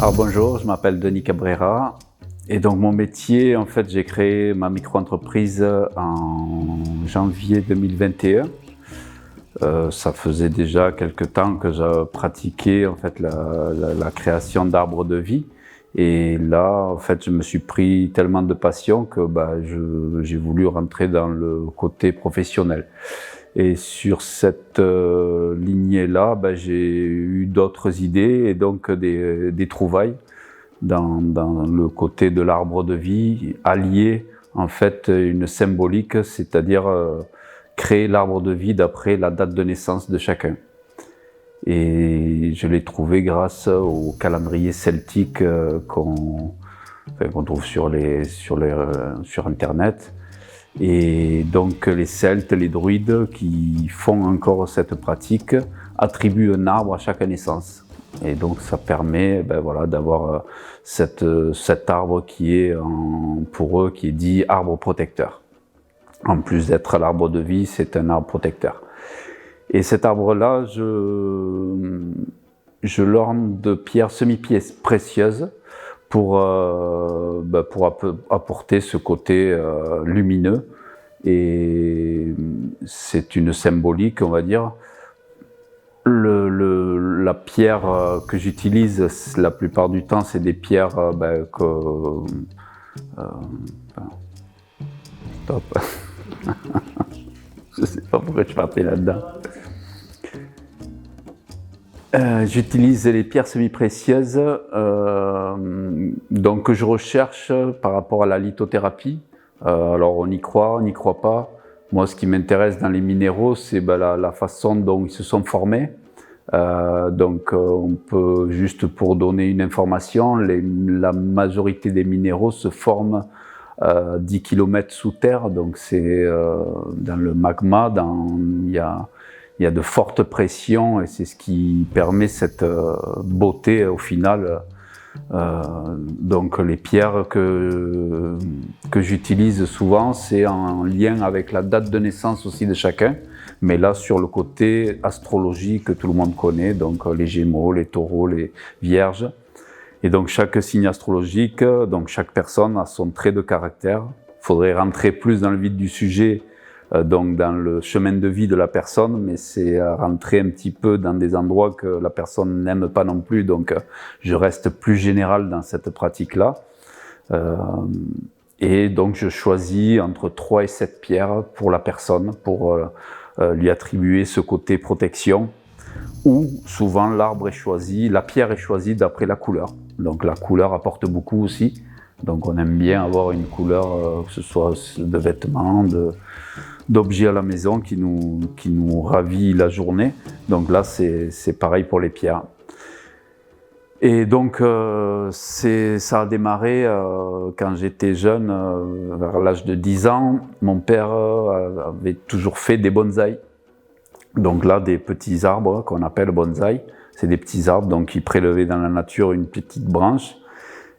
Alors bonjour, je m'appelle Denis Cabrera et donc mon métier, en fait, j'ai créé ma micro-entreprise en janvier 2021. Ça faisait déjà quelque temps que je pratiquais en fait la création d'arbres de vie et là, en fait, je me suis pris tellement de passion que j'ai voulu rentrer dans le côté professionnel. Et sur cette lignée-là, j'ai eu d'autres idées et donc des trouvailles dans le côté de l'arbre de vie, allier en fait une symbolique, c'est-à-dire créer l'arbre de vie d'après la date de naissance de chacun. Et je l'ai trouvé grâce au calendrier celtique qu'on trouve sur Internet. Et donc les Celtes, les druides qui font encore cette pratique attribuent un arbre à chaque naissance. Et donc ça permet d'avoir cet arbre qui est pour eux qui est dit arbre protecteur. En plus d'être l'arbre de vie, c'est un arbre protecteur. Et cet arbre-là, je l'orne de pierres semi-précieuses pour apporter ce côté lumineux. Et c'est une symbolique, on va dire. La pierre que j'utilise la plupart du temps, c'est des pierres stop. Je sais pas pourquoi je partais là-dedans. J'utilise les pierres semi-précieuses donc que je recherche par rapport à la lithothérapie. Alors on y croit, on n'y croit pas. Moi, ce qui m'intéresse dans les minéraux, c'est la façon dont ils se sont formés. On peut, juste pour donner une information, la majorité des minéraux se forment 10 km sous terre. Donc c'est dans le magma, il y a de fortes pressions et c'est ce qui permet cette beauté au final. Donc les pierres que j'utilise souvent, c'est en lien avec la date de naissance aussi de chacun, mais là sur le côté astrologie que tout le monde connaît, donc les Gémeaux, les Taureaux, les Vierges. Et donc chaque signe astrologique, donc chaque personne a son trait de caractère. Il faudrait rentrer plus dans le vif du sujet, donc dans le chemin de vie de la personne, mais c'est rentrer un petit peu dans des endroits que la personne n'aime pas non plus, donc je reste plus général dans cette pratique-là. Et donc je choisis entre 3 et 7 pierres pour la personne, pour lui attribuer ce côté protection, ou souvent l'arbre est choisi, la pierre est choisie d'après la couleur. Donc la couleur apporte beaucoup aussi, donc on aime bien avoir une couleur, que ce soit de vêtements, d'objets à la maison qui nous ravit la journée. Donc là, c'est pareil pour les pierres. Et donc, ça a démarré quand j'étais jeune, vers l'âge de 10 ans. Mon père avait toujours fait des bonsaïs. Donc là, des petits arbres qu'on appelle bonsaïs. C'est des petits arbres donc il prélevait dans la nature une petite branche.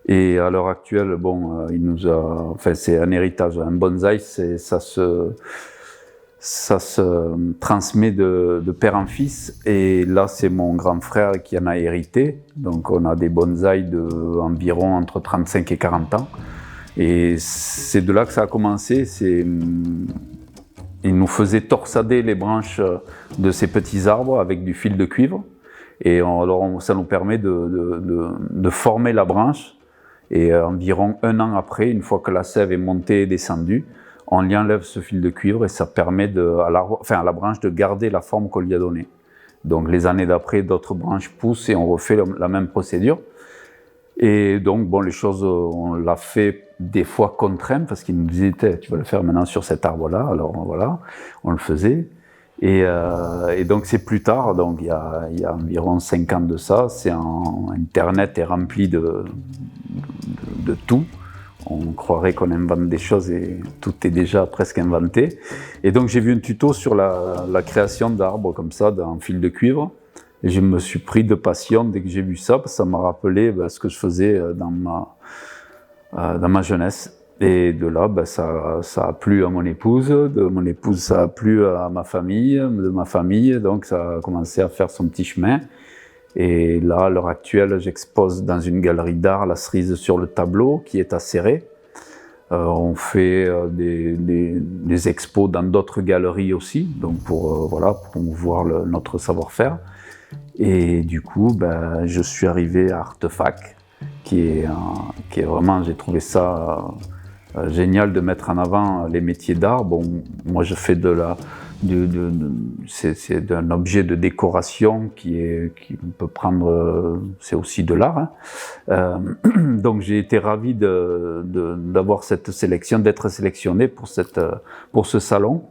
Et à l'heure actuelle, c'est un héritage. Un bonsaï, ça se transmet de père en fils. Et là, c'est mon grand frère qui en a hérité. Donc, on a des bonsaïs d'environ entre 35 et 40 ans. Et c'est de là que ça a commencé. Il nous faisait torsader les branches de ces petits arbres avec du fil de cuivre. Et ça nous permet de former la branche. Et environ 1 an après, une fois que la sève est montée et descendue, on lui enlève ce fil de cuivre et ça permet à la branche de garder la forme qu'on lui a donnée. Donc les années d'après, d'autres branches poussent et on refait la même procédure. Et donc les choses, on l'a fait des fois contraint parce qu'il nous disait tu vas le faire maintenant sur cet arbre-là. Alors voilà, on le faisait. Et donc c'est plus tard, donc il y a environ 5 ans de ça, Internet est rempli de tout. On croirait qu'on invente des choses et tout est déjà presque inventé. Et donc j'ai vu un tuto sur la création d'arbres comme ça, en fil de cuivre. Et je me suis pris de passion dès que j'ai vu ça, parce que ça m'a rappelé ce que je faisais dans ma jeunesse. Et de là, ça a plu à mon épouse, de mon épouse ça a plu à ma famille, de ma famille, donc ça a commencé à faire son petit chemin. Et là, à l'heure actuelle, j'expose dans une galerie d'art la cerise sur le tableau qui est acérée. On fait des expos dans d'autres galeries aussi, donc pour promouvoir notre savoir-faire. Et du coup, je suis arrivé à Artefac, qui est vraiment, j'ai trouvé ça génial de mettre en avant les métiers d'art. Bon, moi je fais c'est un objet de décoration qui peut prendre, c'est aussi de l'art. Hein. Donc j'ai été ravi d'avoir cette sélection, d'être sélectionné pour ce salon.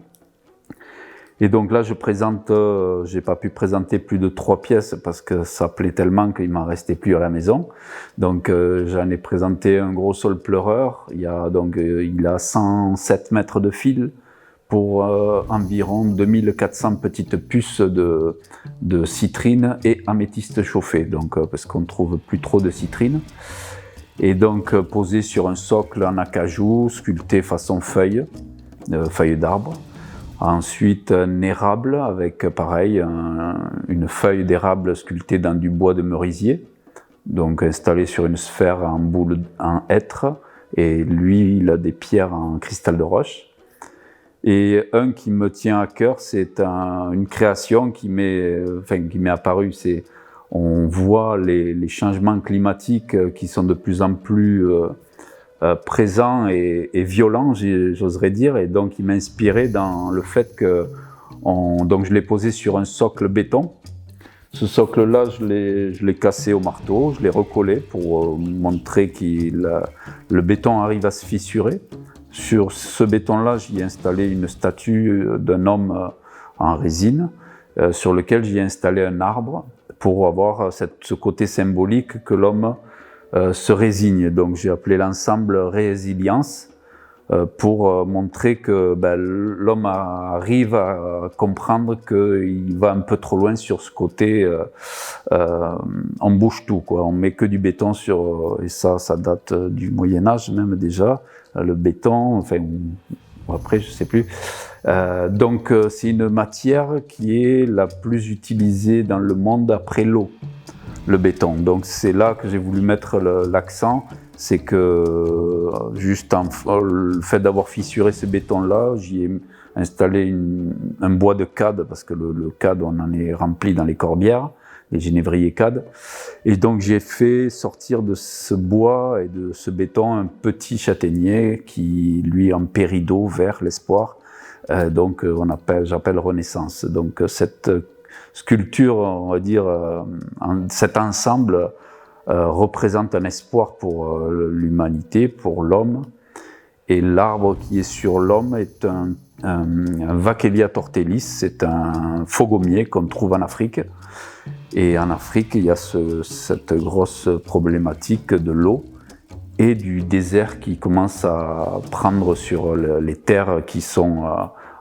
Et donc là, je présente, j'ai pas pu présenter plus de 3 pièces parce que ça plaît tellement qu'il m'en restait plus à la maison. Donc j'en ai présenté un gros sol pleureur. Il a 107 mètres de fil pour environ 2400 petites puces de citrine et améthyste chauffé. Donc parce qu'on trouve plus trop de citrine. Et donc posé sur un socle en acajou, sculpté façon feuille d'arbre. Ensuite, un érable avec, pareil, une feuille d'érable sculptée dans du bois de merisier, donc installé sur une sphère en boule en hêtre, et lui, il a des pierres en cristal de roche. Et un qui me tient à cœur, c'est une création qui m'est apparue. On voit les changements climatiques qui sont de plus en plus présent et violent, j'oserais dire, et donc il m'a inspiré dans le fait que donc je l'ai posé sur un socle béton. Ce socle-là, je l'ai cassé au marteau, je l'ai recollé pour montrer que le béton arrive à se fissurer. Sur ce béton-là, j'y ai installé une statue d'un homme en résine, sur lequel j'y ai installé un arbre pour avoir ce côté symbolique que l'homme se résigne. Donc j'ai appelé l'ensemble Résilience pour montrer que l'homme arrive à comprendre qu'il va un peu trop loin sur ce côté on bouge tout, quoi. On met que du béton sur, et ça date du Moyen-Âge même déjà, le béton, enfin après je sais plus. Donc c'est une matière qui est la plus utilisée dans le monde après l'eau, le béton. Donc c'est là que j'ai voulu mettre l'accent, c'est que juste le fait d'avoir fissuré ce béton-là, j'y ai installé un bois de cade, parce que le cade, on en est rempli dans les corbières, les génévriers cade. Et donc j'ai fait sortir de ce bois et de ce béton un petit châtaignier qui, lui, en péridot vert, l'espoir. Donc j'appelle Renaissance. Donc cette sculpture, on va dire, cet ensemble représente un espoir pour l'humanité, pour l'homme. Et l'arbre qui est sur l'homme est un Vachellia tortellis, c'est un faux-gommier qu'on trouve en Afrique. Et en Afrique, il y a cette grosse problématique de l'eau et du désert qui commence à prendre sur les terres qui sont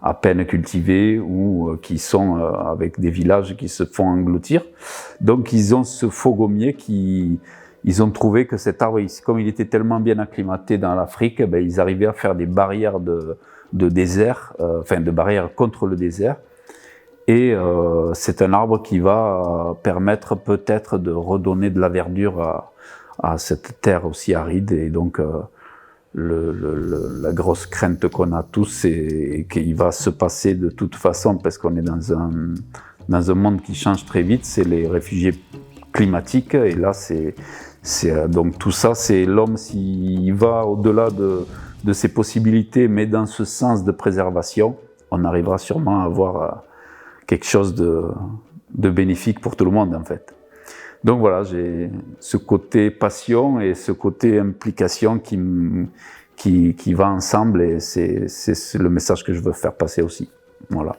à peine cultivées ou qui sont avec des villages qui se font engloutir. Donc ils ont ce faux-gommier ils ont trouvé que cet arbre, comme il était tellement bien acclimaté dans l'Afrique, ils arrivaient à faire des barrières de désert, de barrières contre le désert. Et c'est un arbre qui va permettre peut-être de redonner de la verdure à cette terre aussi aride. Et donc la grosse crainte qu'on a tous, c'est qu'il va se passer de toute façon, parce qu'on est dans un monde qui change très vite, c'est les réfugiés climatiques. Et là, donc tout ça, c'est l'homme, s'il va au-delà de ses possibilités, mais dans ce sens de préservation, on arrivera sûrement à avoir quelque chose de bénéfique pour tout le monde, en fait. Donc voilà, j'ai ce côté passion et ce côté implication qui va ensemble, et c'est le message que je veux faire passer aussi. Voilà.